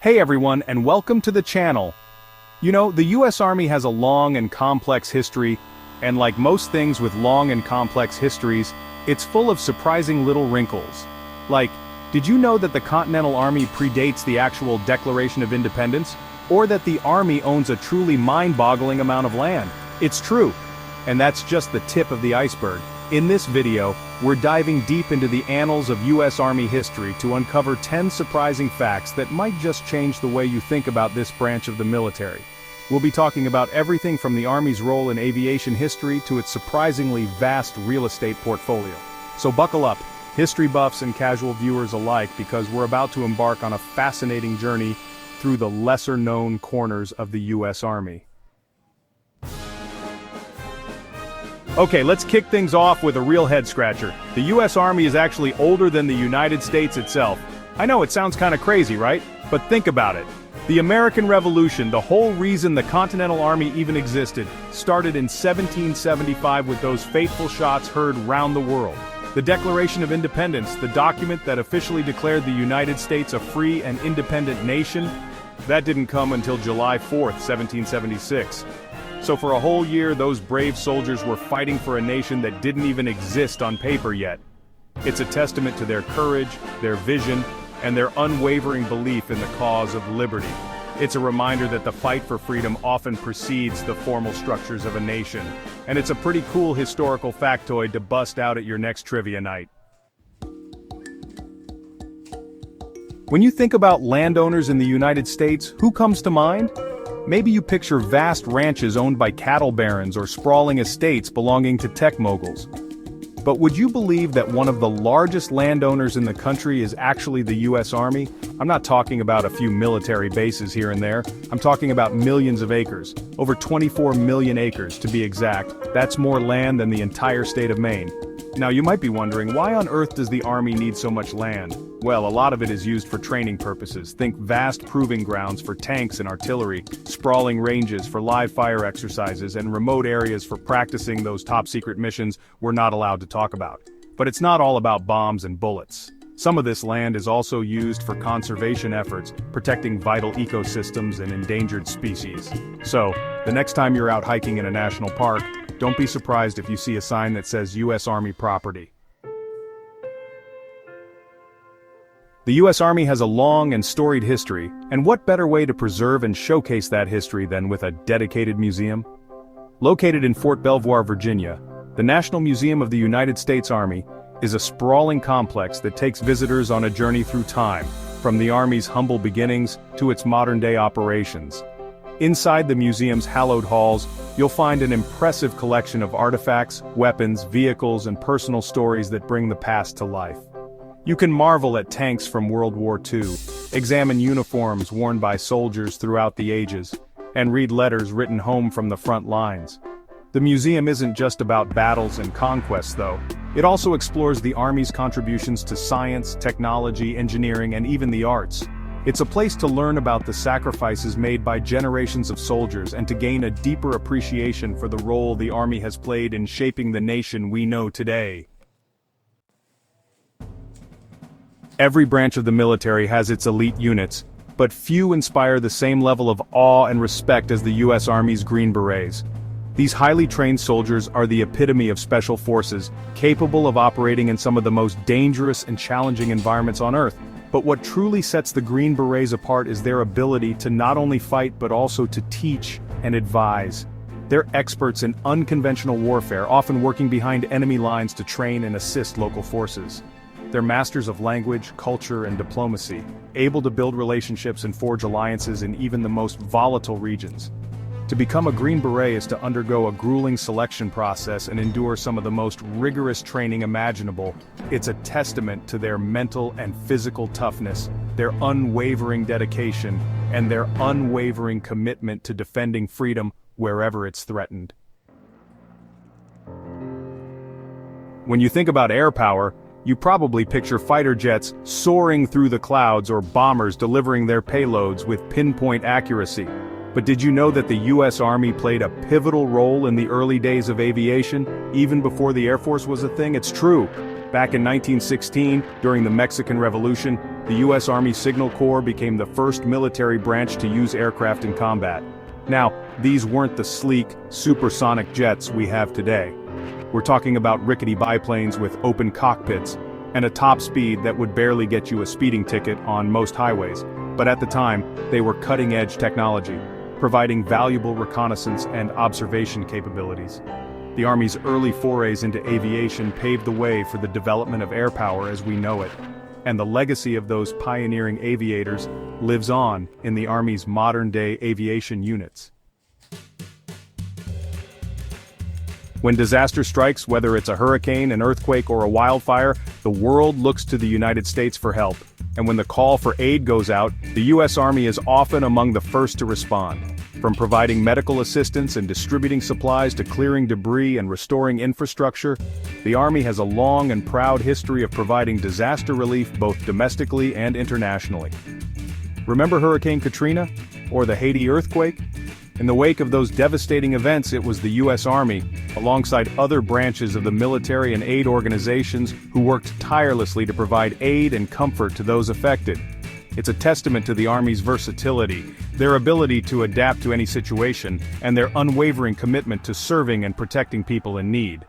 Hey everyone, and welcome to the channel. You know, the US Army has a long and complex history, and like most things with long and complex histories, it's full of surprising little wrinkles. Like, did you know that the Continental Army predates the actual Declaration of Independence? Or that the Army owns a truly mind-boggling amount of land? It's true. And that's just the tip of the iceberg. In this video, we're diving deep into the annals of US Army history to uncover 10 surprising facts that might just change the way you think about this branch of the military. We'll be talking about everything from the Army's role in aviation history to its surprisingly vast real estate portfolio. So buckle up, history buffs and casual viewers alike, because we're about to embark on a fascinating journey through the lesser-known corners of the US Army. Okay, let's kick things off with a real head-scratcher. The US Army is actually older than the United States itself. I know it sounds kinda crazy, right? But think about it. The American Revolution, the whole reason the Continental Army even existed, started in 1775 with those fateful shots heard round the world. The Declaration of Independence, the document that officially declared the United States a free and independent nation, that didn't come until July 4th, 1776. So for a whole year, those brave soldiers were fighting for a nation that didn't even exist on paper yet. It's a testament to their courage, their vision, and their unwavering belief in the cause of liberty. It's a reminder that the fight for freedom often precedes the formal structures of a nation. And it's a pretty cool historical factoid to bust out at your next trivia night. When you think about landowners in the United States, who comes to mind? Maybe you picture vast ranches owned by cattle barons or sprawling estates belonging to tech moguls. But would you believe that one of the largest landowners in the country is actually the US Army? I'm not talking about a few military bases here and there. I'm talking about millions of acres. Over 24 million acres, to be exact. That's more land than the entire state of Maine. Now you might be wondering, why on earth does the Army need so much land? Well, a lot of it is used for training purposes. Think vast proving grounds for tanks and artillery, sprawling ranges for live fire exercises, and remote areas for practicing those top-secret missions we're not allowed to talk about. But it's not all about bombs and bullets. Some of this land is also used for conservation efforts, protecting vital ecosystems and endangered species. So, the next time you're out hiking in a national park, don't be surprised if you see a sign that says US Army property. The US Army has a long and storied history, and what better way to preserve and showcase that history than with a dedicated museum? Located in Fort Belvoir, Virginia, the National Museum of the United States Army is a sprawling complex that takes visitors on a journey through time, from the Army's humble beginnings to its modern-day operations. Inside the museum's hallowed halls, you'll find an impressive collection of artifacts, weapons, vehicles, and personal stories that bring the past to life. You can marvel at tanks from World War II, examine uniforms worn by soldiers throughout the ages, and read letters written home from the front lines. The museum isn't just about battles and conquests, though. It also explores the Army's contributions to science, technology, engineering, and even the arts. It's a place to learn about the sacrifices made by generations of soldiers and to gain a deeper appreciation for the role the Army has played in shaping the nation we know today. Every branch of the military has its elite units, but few inspire the same level of awe and respect as the US Army's Green Berets. These highly trained soldiers are the epitome of special forces, capable of operating in some of the most dangerous and challenging environments on Earth. But what truly sets the Green Berets apart is their ability to not only fight but also to teach and advise. They're experts in unconventional warfare, often working behind enemy lines to train and assist local forces. They're masters of language, culture, and diplomacy, able to build relationships and forge alliances in even the most volatile regions. To become a Green Beret is to undergo a grueling selection process and endure some of the most rigorous training imaginable. It's a testament to their mental and physical toughness, their unwavering dedication, and their unwavering commitment to defending freedom wherever it's threatened. When you think about air power, you probably picture fighter jets soaring through the clouds or bombers delivering their payloads with pinpoint accuracy. But did you know that the US Army played a pivotal role in the early days of aviation, even before the Air Force was a thing? It's true. Back in 1916, during the Mexican Revolution, the U.S. Army Signal Corps became the first military branch to use aircraft in combat. Now, these weren't the sleek, supersonic jets we have today. We're talking about rickety biplanes with open cockpits, and a top speed that would barely get you a speeding ticket on most highways. But at the time, they were cutting-edge technology, providing valuable reconnaissance and observation capabilities. The Army's early forays into aviation paved the way for the development of air power as we know it, and the legacy of those pioneering aviators lives on in the Army's modern-day aviation units. When disaster strikes, whether it's a hurricane, an earthquake, or a wildfire, the world looks to the United States for help. And when the call for aid goes out, the U.S. Army is often among the first to respond. From providing medical assistance and distributing supplies to clearing debris and restoring infrastructure, the Army has a long and proud history of providing disaster relief both domestically and internationally. Remember Hurricane Katrina? Or the Haiti earthquake? In the wake of those devastating events, it was the U.S. Army, alongside other branches of the military and aid organizations, who worked tirelessly to provide aid and comfort to those affected. It's a testament to the Army's versatility, their ability to adapt to any situation, and their unwavering commitment to serving and protecting people in need.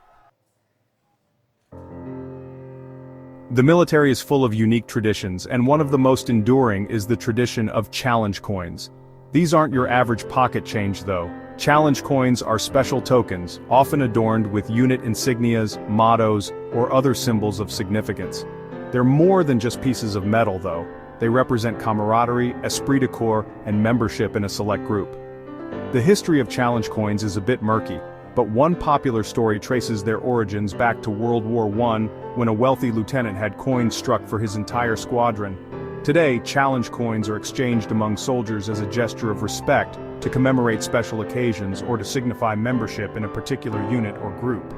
The military is full of unique traditions, and one of the most enduring is the tradition of challenge coins. These aren't your average pocket change though. Challenge coins are special tokens, often adorned with unit insignias, mottos, or other symbols of significance. They're more than just pieces of metal though. They represent camaraderie, esprit de corps, and membership in a select group. The history of challenge coins is a bit murky, but one popular story traces their origins back to World War I, when a wealthy lieutenant had coins struck for his entire squadron. Today, challenge coins are exchanged among soldiers as a gesture of respect, to commemorate special occasions or to signify membership in a particular unit or group.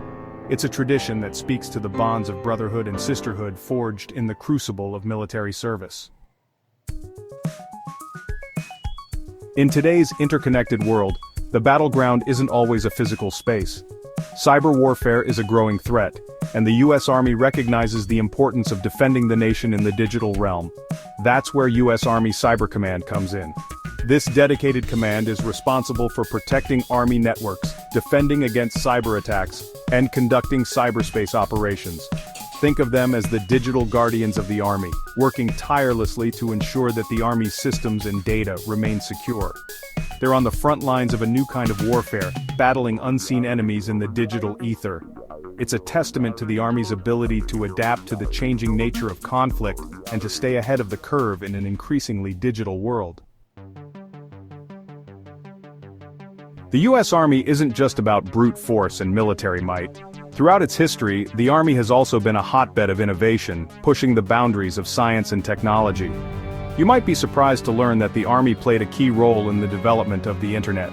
It's a tradition that speaks to the bonds of brotherhood and sisterhood forged in the crucible of military service. In today's interconnected world, the battleground isn't always a physical space. Cyber warfare is a growing threat, and the U.S. Army recognizes the importance of defending the nation in the digital realm. That's where U.S. Army Cyber Command comes in. This dedicated command is responsible for protecting Army networks, defending against cyber attacks, and conducting cyberspace operations. Think of them as the digital guardians of the Army, working tirelessly to ensure that the Army's systems and data remain secure. They're on the front lines of a new kind of warfare, battling unseen enemies in the digital ether. It's a testament to the Army's ability to adapt to the changing nature of conflict and to stay ahead of the curve in an increasingly digital world. The U.S. Army isn't just about brute force and military might. Throughout its history, the Army has also been a hotbed of innovation, pushing the boundaries of science and technology. You might be surprised to learn that the Army played a key role in the development of the Internet.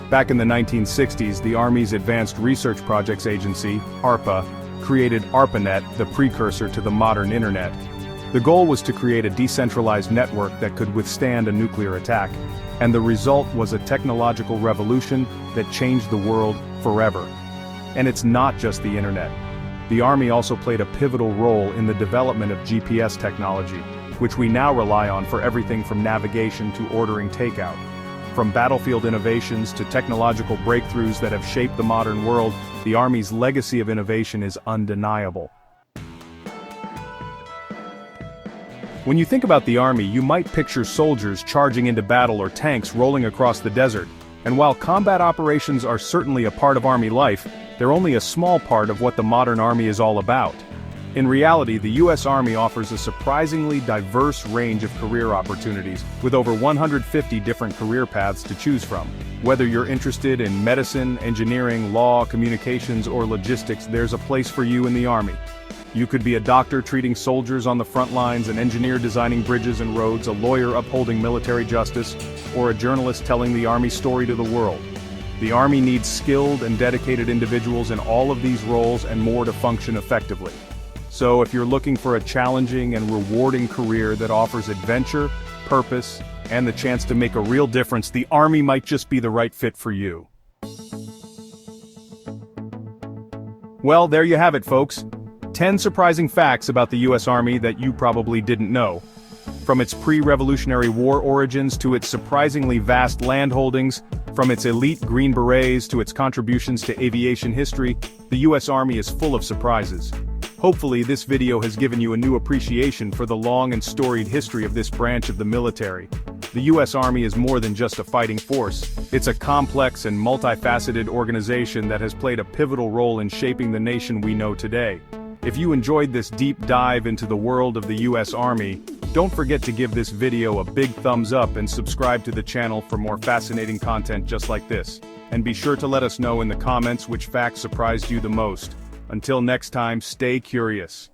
Back in the 1960s, the Army's Advanced Research Projects Agency, ARPA, created ARPANET, the precursor to the modern Internet. The goal was to create a decentralized network that could withstand a nuclear attack, and the result was a technological revolution that changed the world forever. And it's not just the Internet. The Army also played a pivotal role in the development of GPS technology, which we now rely on for everything from navigation to ordering takeout. From battlefield innovations to technological breakthroughs that have shaped the modern world, the Army's legacy of innovation is undeniable. When you think about the Army, you might picture soldiers charging into battle or tanks rolling across the desert. And while combat operations are certainly a part of Army life, they're only a small part of what the modern Army is all about. In reality, the U.S. Army offers a surprisingly diverse range of career opportunities, with over 150 different career paths to choose from. Whether you're interested in medicine, engineering, law, communications, or logistics, there's a place for you in the Army. You could be a doctor treating soldiers on the front lines, an engineer designing bridges and roads, a lawyer upholding military justice, or a journalist telling the Army story to the world. The Army needs skilled and dedicated individuals in all of these roles and more to function effectively. So if you're looking for a challenging and rewarding career that offers adventure, purpose, and the chance to make a real difference, the Army might just be the right fit for you. Well, there you have it, folks. 10 surprising facts about the US Army that you probably didn't know. From its pre-Revolutionary War origins to its surprisingly vast land holdings, from its elite Green Berets to its contributions to aviation history, the US Army is full of surprises. Hopefully this video has given you a new appreciation for the long and storied history of this branch of the military. The US Army is more than just a fighting force. It's a complex and multifaceted organization that has played a pivotal role in shaping the nation we know today. If you enjoyed this deep dive into the world of the US Army, don't forget to give this video a big thumbs up and subscribe to the channel for more fascinating content just like this. And be sure to let us know in the comments which facts surprised you the most. Until next time, stay curious.